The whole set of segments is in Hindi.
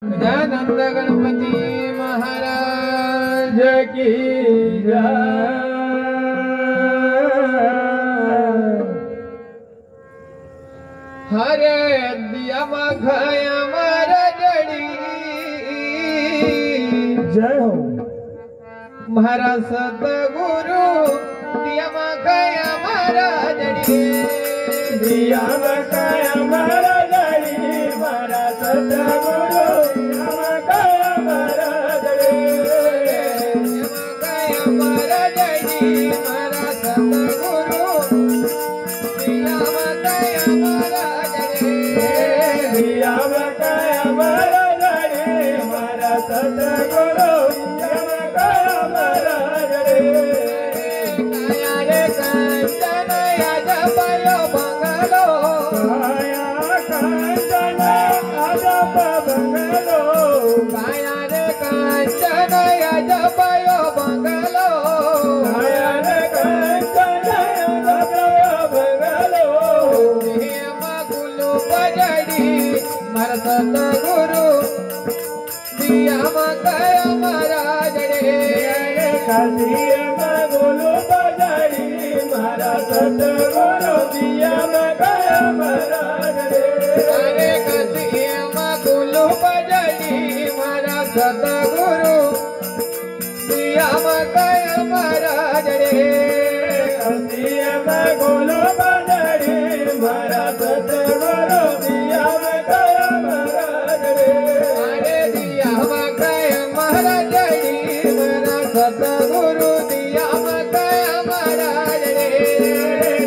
गजानंद गणपति महाराज की जय। हरे दिया मखया मर जड़ी जय हो महारा सतगुरु दिया मखया मर जड़ी दिया मखया मर जड़ी मारा सतगुरु दिया मखया मर जड़ी मर जड़ी मारा सतगुरु दिया मखया मर दिया मखया मर जड़ी मारा सतगुरु दिया मखया मर जड़ी काया रे कंचन याद पायो बंगलो काया कंचन अजब बंगलो काया रे कंचन याद पायो बंगलो काया रे कंचन अजब बंगलो गुलू बजड़ी मर सतगुरु दिया मकया महाराज रे कसिया मगुलु बजारी मारा सतगुरु दिया मखया मर जड़ी अरे कसिया गुलू बजड़ी मर सतगुरु दिया मकया महाराज रे कसिया मगुलु बजारी मारा सतगुरु दिया मखया मर जड़ी अरे दिया मकया महाराज रे मर सतगुरु दिया मकया महाराज रे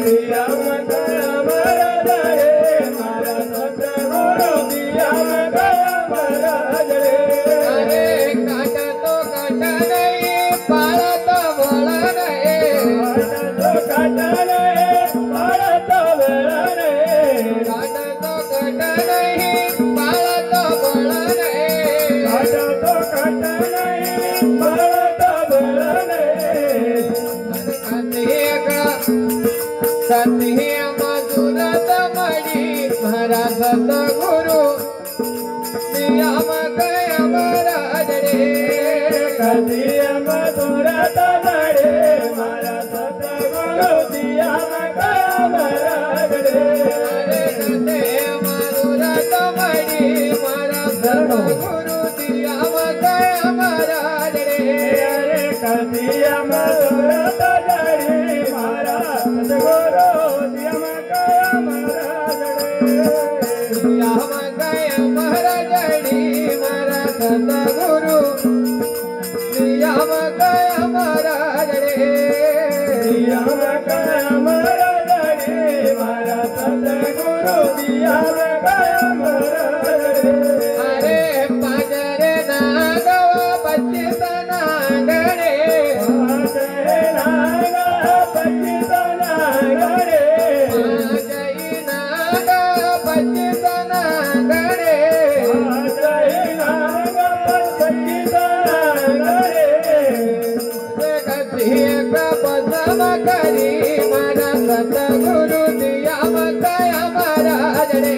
दिया मखया मर जड़ी मारा सतगुरु दिया मखया मर जड़ी अरे काट तो काट नहीं पाल तो बोल नहीं काट तो काट नहीं पाल तो बोल नहीं सत्य मधुर तमड़ी महारा सतगुरु दिया मकया महाराज रे कसिया मधुर तमड़े मारा सतगुरु दिया मखया मर जड़ी अरे सत्य मधुर तमड़ी महारा सतगुरु दिया मकया महाराज रे कसिया मधुर तमड़े मारा सतगुरु दिया मखया मर जड़ी दिया मकया महाराज रे महारा सतगुरु दिया मकया महाराज रे दिया मखया मर जड़ी मारा सतगुरु दिया मखया मर जड़ी अरे पाजरे नागव बच्चित नागणे पाजई नाग बच्चित नागणे पदम करी मारा सतगुरु दिया मकया महाराज रे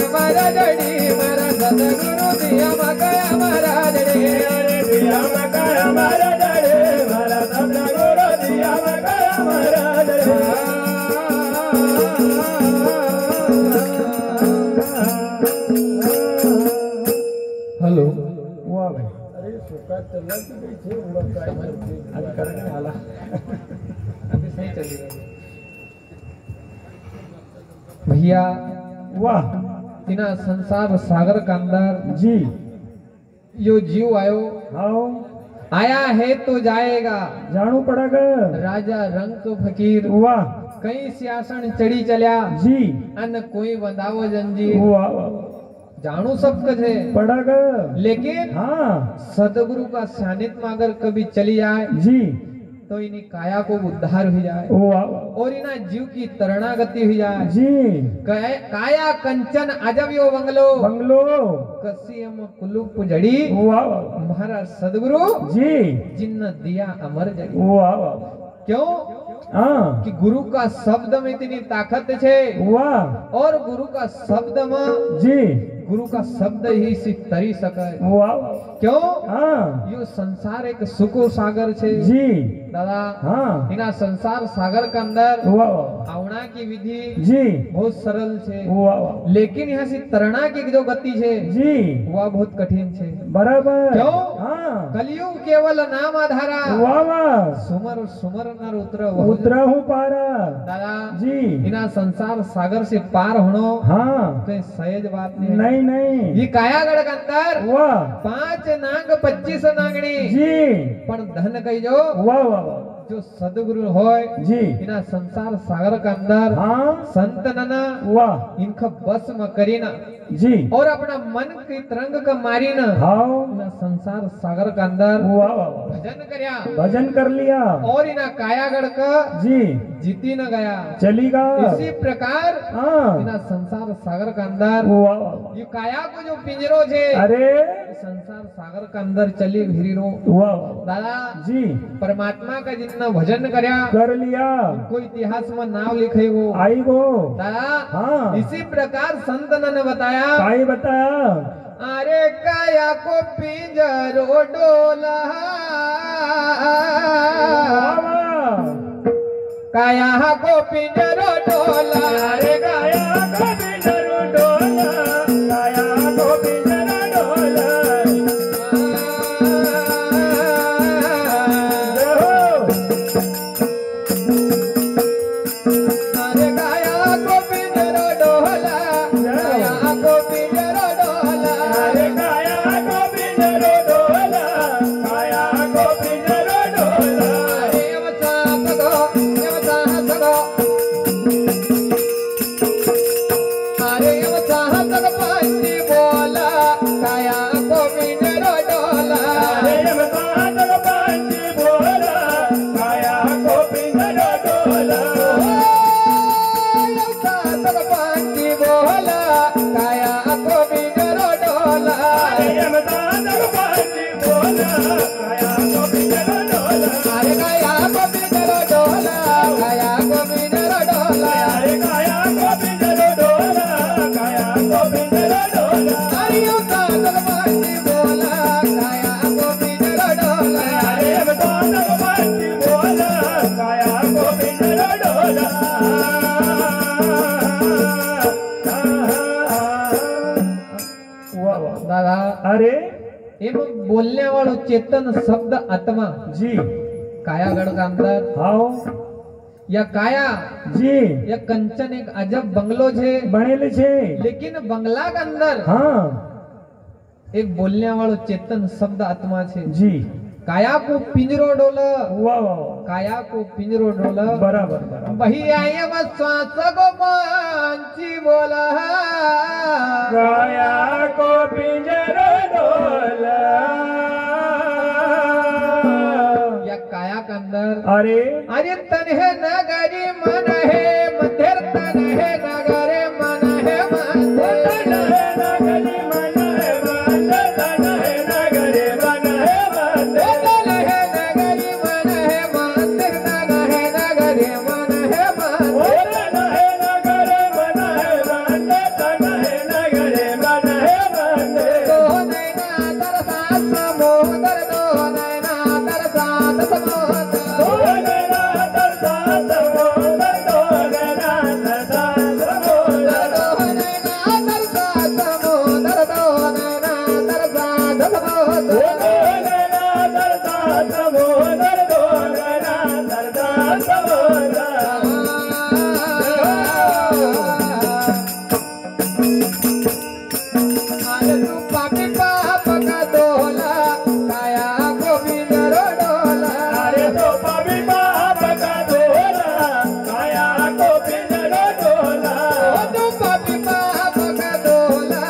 पदम करी मारा सतगुरु दिया मकया महाराज रे दिया मकया महाराज रे मारा सतगुरु दिया मकया महाराज रे हेलो वाह भाई अरे सुका चलना की गई थी उड़ा काय आज करने वाला अभी सही चलेगा भैया वाह तिना संसार सागर का अंदर जी यो जीव आयो आओ आया है तो जाएगा जानू पड़ेगा राजा रंग फकीर वाह कई सियासन चढ़ी चलिया जी अन कोई बंधावो जंजीर वाह वाह जाणू सब कुछ है, पड़ग लेकिन हाँ सदगुरु का सानिध्य में अगर कभी चली जाए जी तो इन्हीं काया को उद्धार हो जाए वाह और इना जीव की तरणागति हो जाए। जी काया कंचन अजब यो बंगलो बंगलो कसी हम कुल्लू पुजड़ी वाह महाराज सदगुरु जी जिन्न दिया अमर जड़ी। वाह क्यों हाँ कि गुरु का शब्द में इतनी ताकत है वाह और गुरु का शब्द में जी गुरु का शब्द ही सिर्फ तरी सके। वाह क्यों हाँ यो संसार एक सुको सागर छे जी दादा। हाँ इना संसार सागर के अंदर वाह आवना की विधि जी बहुत सरल छे, वाह लेकिन यहाँ से तरणा की जो गति छे जी वह बहुत कठिन छे। बराबर क्यों? हाँ कलियुग केवल नाम आधारा वाह वाह सुमर सुमर नर उतरा हूँ पारा दादा जी इना संसार सागर से पार होनो हाँ तो सहज बात नहीं। नहीं नहीं ये कायागढ़ के अंदर वाह 5 नाग 25 नागणी जी पण धन कही जो वाह वाह वाह जो सदगुरु होय जी इना संसार सागर के अंदर हाँ संत नना वाह इनका बस में करीना जी और अपना मन की तरंग का मारी न हाँ इना संसार सागर के अंदर वाह वाह वाह भजन करया भजन कर लिया और इना कायागढ़ का जी जीती न गया। चलेगा इसी प्रकार हाँ इना संसार सागर के अंदर वाह वाह ये काया को जो पिंजरो छे अरे संसार सागर के अंदर चली भिरीरो वाह वाह दादा जी परमात्मा का जितना भजन करया कर लिया कोई इतिहास में नाम लिखे वो आई गो दादा। हाँ इसी प्रकार संत ने बताया काई बताया अरे काया को पिंजरो डोला वाह वाह काया को पिंजरो डोला अरे काया को पिंजरो डोला काया को पिंजरो डोला अरे काया को पिंजरो डोला काया को पिंजरो डोला अरे काया को पिंजरो डोला काया को पिंजरो डोला अरे यमसा सगो अरे यमसा सग पंची बोला काया को पिंजरो डोला अरे यमसा सग पंची बोला काया को पिंजरो डोला यमसा सग पंची बोला काया को पिंजरो डोला अरे यमसा सग पंची बोला काया को पिंजरो डोला अरे काया को पिंजरो डोला काया को पिंजरो डोला अरे काया को पिंजरो डोला काया को पिंजरो डोला अरे यमसा सग पंची बोला काया को पिंजरो डोला अरे यमसा सग पंची बोला काया को पिंजरो डोला वाह वाह दादा अरे एवं बोलने वालों चेतन शब्द आत्मा जी कायागढ़ का अंदर आओ या काया जी या कंचन एक अजब बंगलो छे बनेले छे लेकिन बंगला के अंदर हाँ एक बोलने वालों चेतन शब्द आत्मा छे। जी काया को पिंजरो डोला वाह वाह काया को पिंजरो डोला बराबर बराबर वही आए बस श्वास को पंछी बोला काया को पिंजरो डोला या काया के अंदर अरे अरे तन है नगरी मन है मंदिर तन है नगरे मन है मंदिर तन है नगरी मन है मंदिर तन है नगरी मन है मंदिर तन है नगरी मन है मंदिर तन है नगरे मन है मंदिर तन है नगरी मन है मंदिर तन है नगरी मन है मंदिर दो नैना तरसा समुद्र दो नैना तरसा समुद्र दो नैना तरसा समुद्र दो नैना तरसा समुद्र दो नैना तरसा समुद्र दो नैना तरसा समुद्र दो नैना तरसा समुद्र दो नैना तरसा समुद्र अरे तू पापी पाप का डोला काया को पिंजरो डोला अरे तो पापी पाप का डोला काया को पिंजरो डोला ओ तू पापी पाप का डोला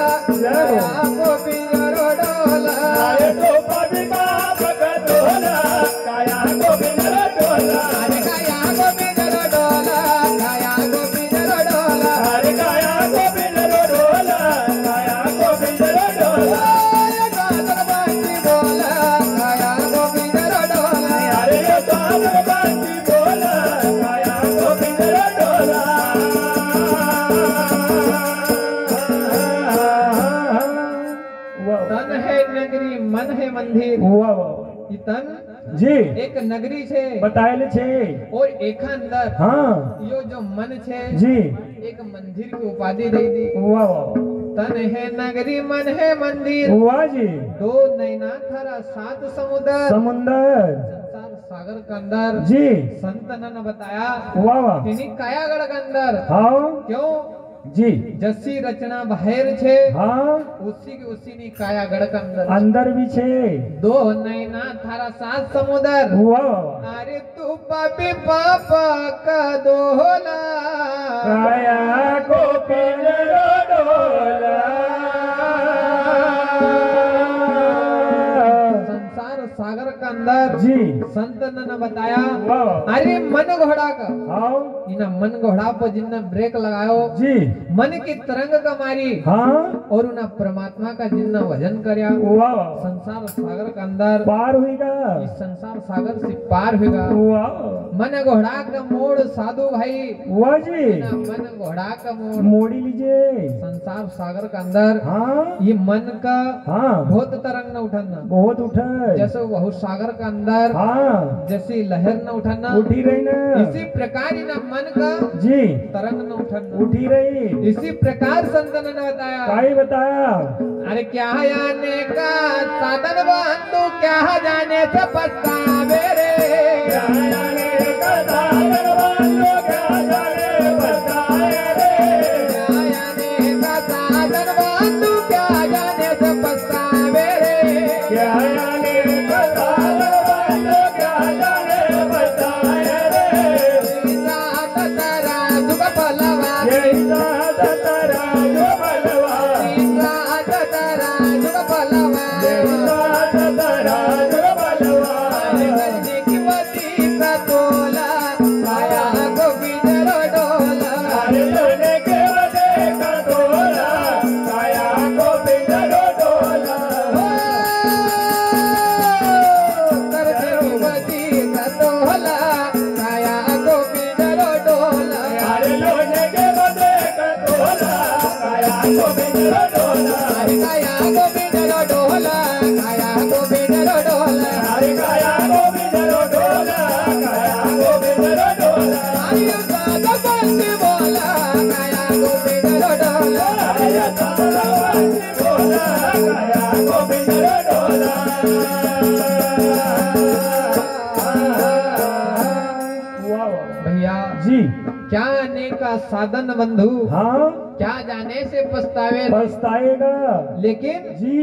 तन जी एक नगरी छे बताएल छे और एक अंदर हाँ यो जो मन छे जी एक मंदिर की उपाधि दे दी। वाह वाह तन है नगरी मन है मंदिर वाह जी दो नैना थारा सात समुद्र समुंदर संसार सागर के अंदर जी संत ने बताया वाह वाह तिनी कायागढ़ के अंदर हाँ क्यों जी जसी रचना बाहर छे हाँ उसी की उसी नी कायागढ़ के अंदर अंदर भी छे दो नैना थारा सात समुद्र वाह वाह अरे तू पापी पापा का दोहला काया को पिंजरो डोला संसार सागर के अंदर जी संत ने बताया वाह वाह अरे मन घोड़ा का हाँ इना मन घोड़ा पर जिनने ब्रेक लगायो जी मन की तरंग का मारी हाँ और उन्हें परमात्मा का जिन्ना वजन करया वाह वाह संसार सागर के अंदर पार हुईगा इस संसार सागर से पार होगा। वाह मन घोड़ा का मोड़ साधु भाई वाह जी इना मन घोड़ा का मोड़ मोड़ी लीजिए संसार सागर के अंदर हाँ ये मन का हाँ बहुत तरंग न उठाना बहुत उठे जैसे बहुत सागर के अंदर हाँ जैसी लहर न उठाना उठी रही ना इसी प्रकार ही ना मन का जी तरंग न उठाना उठी रही इसी प्रकार संतन ने बताया काई बताया अरे क्या जाने का साधन बंधु क्या जाने से पछतावे रे क्या जाने का साधन बंधु क्या जाने पछतावे रे क्या जाने का साधन बंधु क्या जाने से पछतावे रे क्या जाने का साधन बंधु क्या जाने पछतावे रे रात तारा दुख पलवा ये साथ तारा जो बलवा रात तारा दुख पलवा ये साथ तारा जो बलवा करने की मती का तोला आया को बिजरो डोला अरे लोने के वदे का डोला काया को बिंदरो डोला करने की मती का तोला आया को बिजरो डोला अरे लोने के वदे का डोला काया को बिंदरो डोला आया को बिजरो डोला आया को बिजरो डोला अरे काया को बिंदरो डोला काया को बिंदरो डोला आयु सादा बंदी बोला आया को बिजरो डोला अरे सारा बंदी बोला काया को बिंदरो डोला वाह भैया जी क्या आने का साधन बंधु हाँ क्या जाने से पछतावे पछताएगा लेकिन जी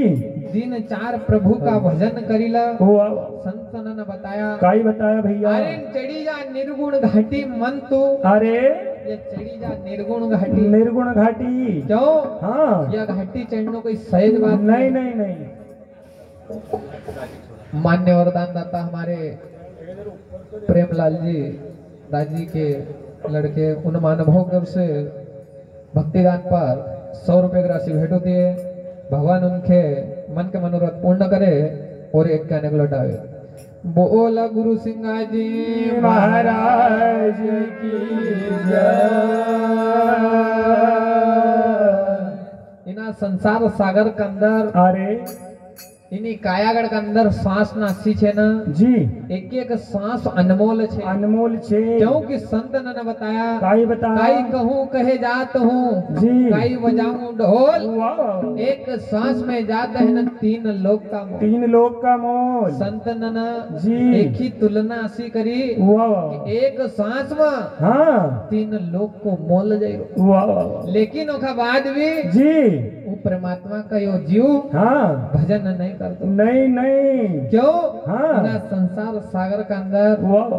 दिन चार प्रभु का भजन करीला वाह संत ने बताया काई बताया भैया अरे चढ़ी जा निर्गुण घाटी मन तू अरे ये चढ़ी जा निर्गुण घाटी निर्गुण घाटी क्यों हाँ यह घाटी चढ़ने कोई सहज बात नहीं नहीं नहीं मान्य वरदान दाता हमारे प्रेमलाल जी दादी के लड़के उन मानवों की ओर से भक्तिदान पर 100 रुपए की राशि भेंट होती है। भगवान उनके मन के मनोरथ पूर्ण करे और एक कहने को लौटावे। बोला गुरु सिंह जी महाराज की जय। इना संसार सागर के अंदर अरे इन्हीं कायागढ़ के अंदर सांस नासी छे ना जी एक एक सांस अनमोल छे अनमोल छे क्योंकि संत ने बताया काई बताया काई कहूँ कहे जात हूँ जी काई बजाऊं ढोल वाह एक सांस में जाता है ना 3 लोक का मोल। 3 लोग का मोल संत ने जी एक ही तुलना ऐसी करी वाह एक सांस में हाँ 3 लोक को मोल जाएगा वाह लेकिन ओका बाद भी जी वो परमात्मा का यो जीव हाँ भजन नहीं करता नहीं नहीं क्यों हाँ। ना संसार सागर के अंदर वाह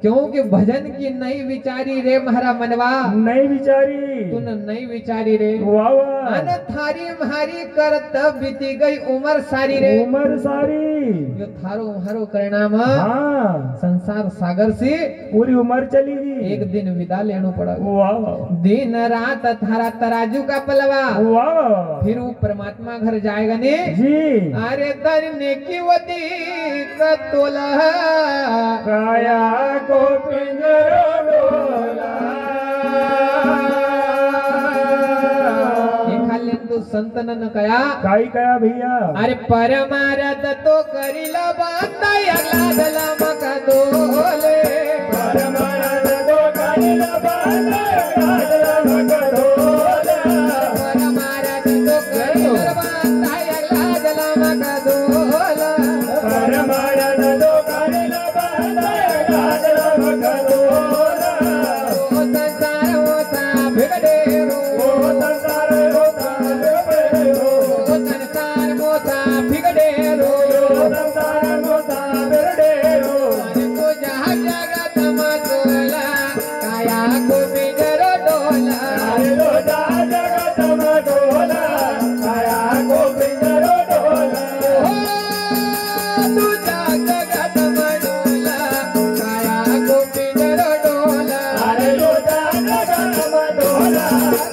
क्योंकि भजन की नहीं विचारी रे महारा मनवा नहीं बिचारी तून नहीं विचारी रे वाह वाह अन थारी म्हारी करत बीती गई उम्र सारी रे उम्र सारी यो थारो म्हारो परिणाम हाँ संसार सागर से पूरी उम्र चली गई एक दिन विदा लेना पड़ा वाह दिन रात थारा तराजू का पलवा वाह फिर वो परमात्मा घर जाएगा ने जी अरे धरने की वती का तोला काया को पिंजरो डोला खाली तू संतनन कया काई कया भैया अरे परमारथ तो करीला बात अगला जला मका दोले परमानंद तो करीला बात अगला जला मका दोले परमारथ तो करीला बात अगला जला मका दोला परमानंद तो करीला बात अगला जला मका दोले ओ संसार होता भिगडेरो ओ संसार होता बेरो ओ संसार मोता भिगडेरो ओ संसार होता बेरो अरे तुझ्या जगत मधोला काया गोविंदरो डोला अरे रोजा जगत मधोला काया गोविंद रो डोला तुझ्या जगत मधोला काया गोविंदरो डोला अरे रोजा जगत मधोला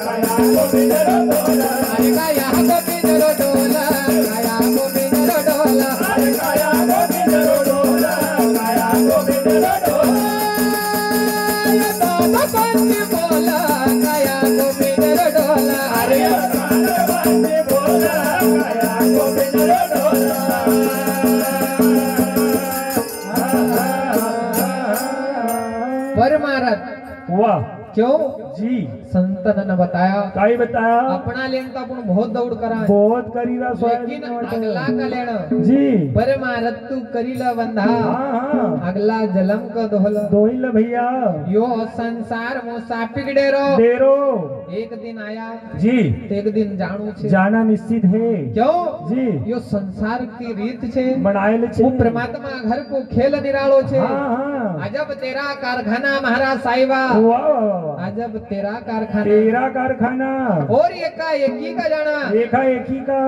काया गोविंद रो डोला अरे काया गोविंदरो डोला काया गोविंदरो डोला अरे काया गोविंद रो डोला काया गोविंद रो डोला पंच बोला काया गोविंदरो डोला अरे बांधे बोला काया गोविंद रो डोला परमारथ वाह क्यों जी संतन ने बताया काई बताया अपना लेन तो अपन बहुत दौड़ करा है बहुत करीला लेकिन अगला का लेना जी परमारथ तू करीला बंधा हाँ हाँ अगला जलम का दोहला दोहिल भैया यो संसार मुसाफिक डेरो देरो एक दिन आया जी तो एक दिन जानू छे जाना निश्चित है क्यों जी यो संसार की रीत छे बनाएल वो परमात्मा घर को खेल निरालो छे हाँ हाँ अजब तेरा कारखाना महाराज साहिबा वाह वाह वाह अजब तेरा कारखाना तेरा कारखाना और एकाएकी का जाना देखा एक ही का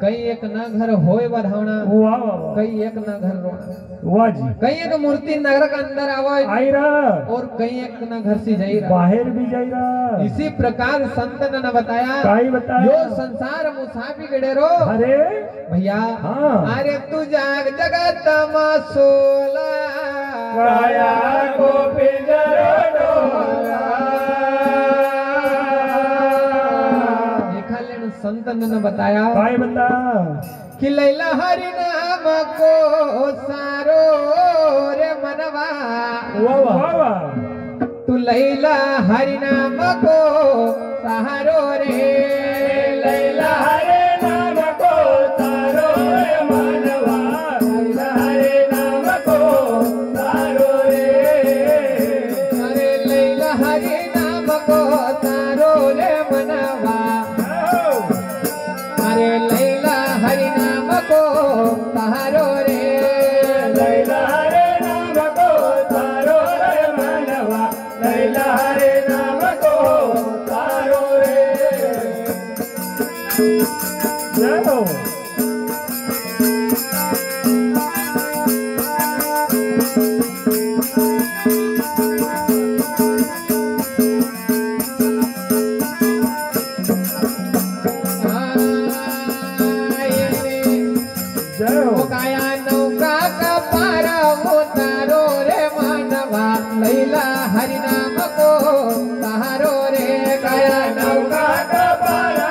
कई एक न घर होए बढ़ावना वाह वाह वाह कई एक न घर रोना वाह जी कई एक मूर्ति नगर के अंदर आवे आई रहा और कई एक न घर से जाई रहा बाहर भी जाई रहा इसी प्रकार संत ने बताया काई यो बताया संसार मुसाफिर डेरो अरे भैया हाँ अरे तू जाग जगत मसोला काया गोविंद रो डोला देखा लेन संत ने बताया काई बता कि लैला हरि नाम को सारो रे मनवा वाह वाह वाह तू लैला हरि नाम को सहारो रे लैला हरे नाम को तारो रे मानवा लैला हरे नाम को तारो रे अरे लैला हरि नाम को सारो रे मनवा अरे लैला हरि नाम को सहारो रे लैला हरे नाम को तारो रे मानवा लैला हरे नाम को तारो रे जय हो जय हो काया नौका का पारा उतारो रे मानवा लैला हरि नाम को सहारो रे काया नौका का पारा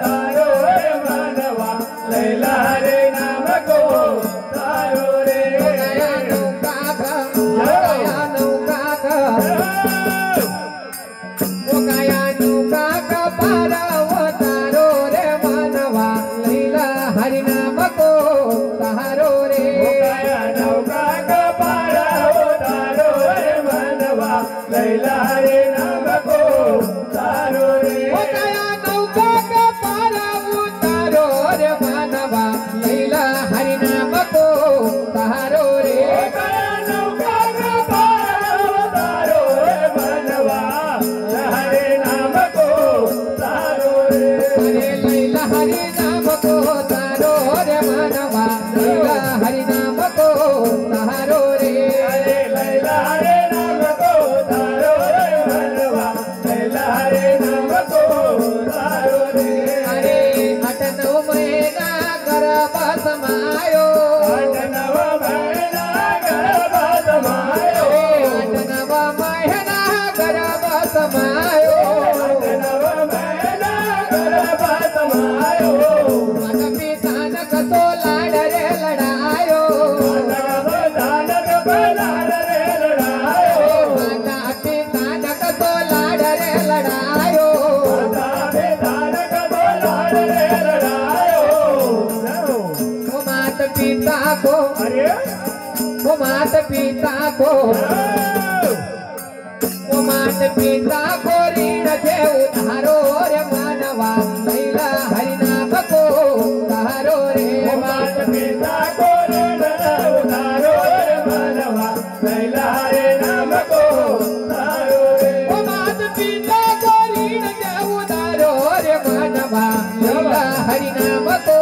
तारो रे मानवा लैला हरे नाम को तारो रे काया नौका का काया नौका का ओ काया नौका का पारा उतारो रे मानवा लैला हरि नाम को सहारो रे काया नौका का पारा तारो रे मानवा लैला हरे नाम को तारो रे ओ काया नौका का पारा उतारो रे मानवा लैला हरि नाम को सहारो रे काया नौका का पारा तारो रे मानवा हरे नाम को तारो रे अरे लैला हरि नाम को तारो रे मानवा लैला हरि नाम को सहारो रे अरे लैला हरे नाम को तारो रे पिता को ऋण थे उधारो रे मानवा लैला हरि नाम को उधारो रे मात पिता को ऋण उधारो रे मानवा लैला हरि नाम को उधारो रे मात पिता को ऋण थे उधारो रे मानवा लैला हरि नाम को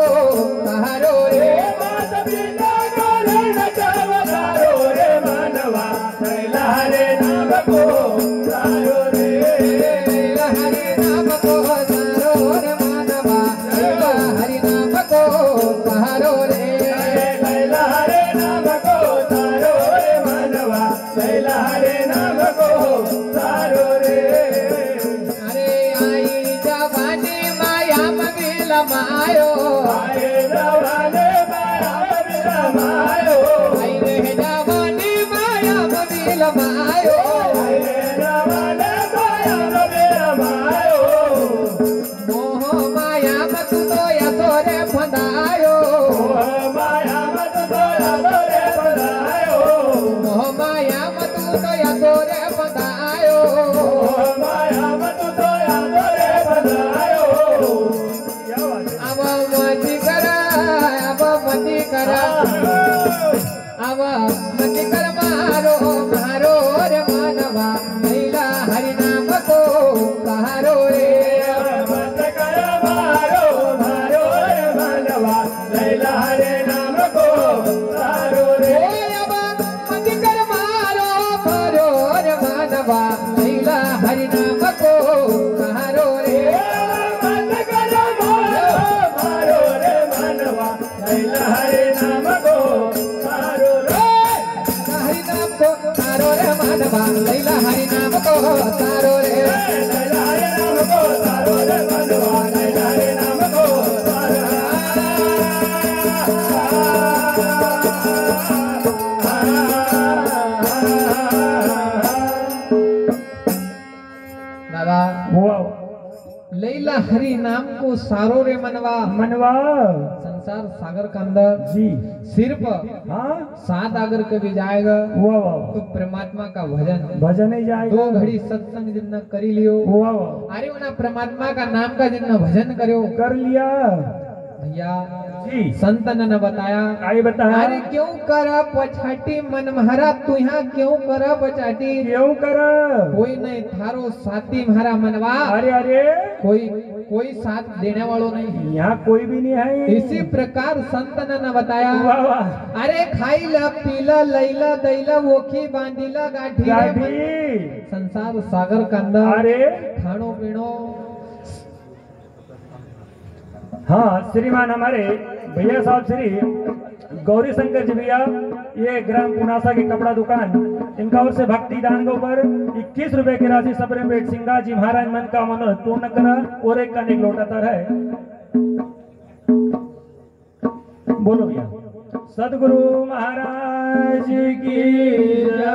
उधारो रे मात पिता को ऋण उधारो रे मानवा लैला हरि नाम को उधारो रे लैला हरि नाम को उधारो रे मानवा लैला हरि नाम को उधारो रे लैला हरि नाम को उधारो रे मानवा लैला हरि नाम को उधारो रे अरे आई जवानी माया मगिल मायो आए जवाने माया विरमायो आई रे जवानी माया मगिल मायो आए जवाने माया विरमायो मोह माया मत तो या तोरे फंदायो माया मत तोरा तोरे बधायो मोह माया मत तो या तोरे फंदायो माया मत तोरा तोरे बधायो क्या बात है अब मती करा अब मती करा अब मती कर मारो मारो रे मानवा लैला हरि नाम को कहारो रे मत कर मारो मारो रे मानवा लैला हरे नाम को तारो रे अब मती कर मारो मारो रे मानवा लैला हरि नाम को कहारो रे मत कर मारो मारो रे मानवा लैला हरे नाम को तारो रे हरि नाम को तारो रे मानवा लैला हरि नाम को तारो रे लैला हरे नाम को तारो रे मानवा लैला हरे नाम को तारो दादा वाह लैला हरि नाम को सारो रे मनवा मनवा संसार सागर के अंदर जी सिर्फ हाँ 7 अगर कभी जाएगा वाह वाह तो परमात्मा का भजन भजन ही जाएगा 2 घड़ी सत्संग जितना करी लियो वाह वाह अरे उना परमात्मा का नाम का जितना भजन करो कर लिया भैया जी संतन ने बताया आई बताया अरे क्यों करा पछाटी मन महारा तू यहाँ क्यों करा पछाटी क्यों कर कोई नहीं थारो साथी महारा मनवा अरे अरे कोई साथ देने वालों नहीं यहाँ कोई भी नहीं है इसी प्रकार संतन ने बताया वाह वाह अरे खाईला पीला लैला दैला वोखी बांधीला गाठी रे गाड़ी संसार सागर के अंदर अरे खानो पीनो हाँ श्रीमान हमारे भैया साहब श्री गौरी शंकर जी भैया ये ग्राम पुनासा की कपड़ा दुकान इनका ओर से भक्ति दान के ऊपर 21 रुपए की राशि सपरे पेट सिंगा जी महाराज मन का मनोरथ पूर्ण करा और एक का निक लौटाता है बोलो भैया सदगुरु महाराज की जय।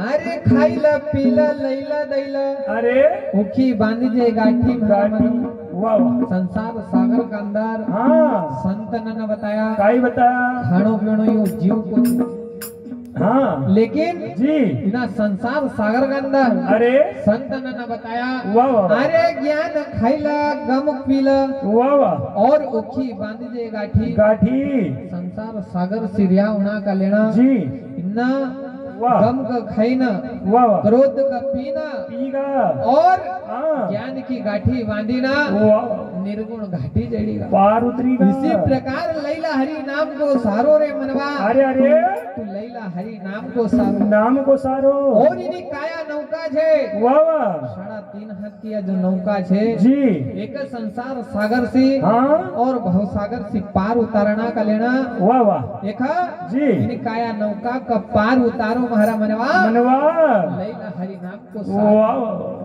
अरे खाईला पीला लैला दैला अरे उखी बांधी जे गाठी गाड़ी वाह वाह संसार सागर के अंदर हाँ संतन ने बताया काई बताया खानो पीनो यो जीव को हाँ लेकिन जी इना संसार सागर के अंदर अरे संतन ने बताया वाह वाह अरे ज्ञान खाईला गम पीला वाह वाह और उखी बांधी जे गाठी गाठी संसार सागर सिरिया उना का लेना जी इन्ना वाह गम का खाईना वाह वाह क्रोध का पीना पीगा और हाँ ज्ञान की गाठी बांधीना वाह निर्गुण घाटी जड़ीगा पार उतरीगा इसी प्रकार लैला हरि नाम को सारो रे मनवा अरे अरे तू लैला हरि नाम को सारो नाम को सारो और इनी काया नौका छे वाह वाह 3.5 हाथ की जो नौका छे जी एक संसार सागर से हाँ और भव सागर से पार उतारना का लेना वाह वाह देखा जी इनी काया नौका का पार उतारो महारा मनवा मनवा लैला हरि नाम को सारो वाह वाह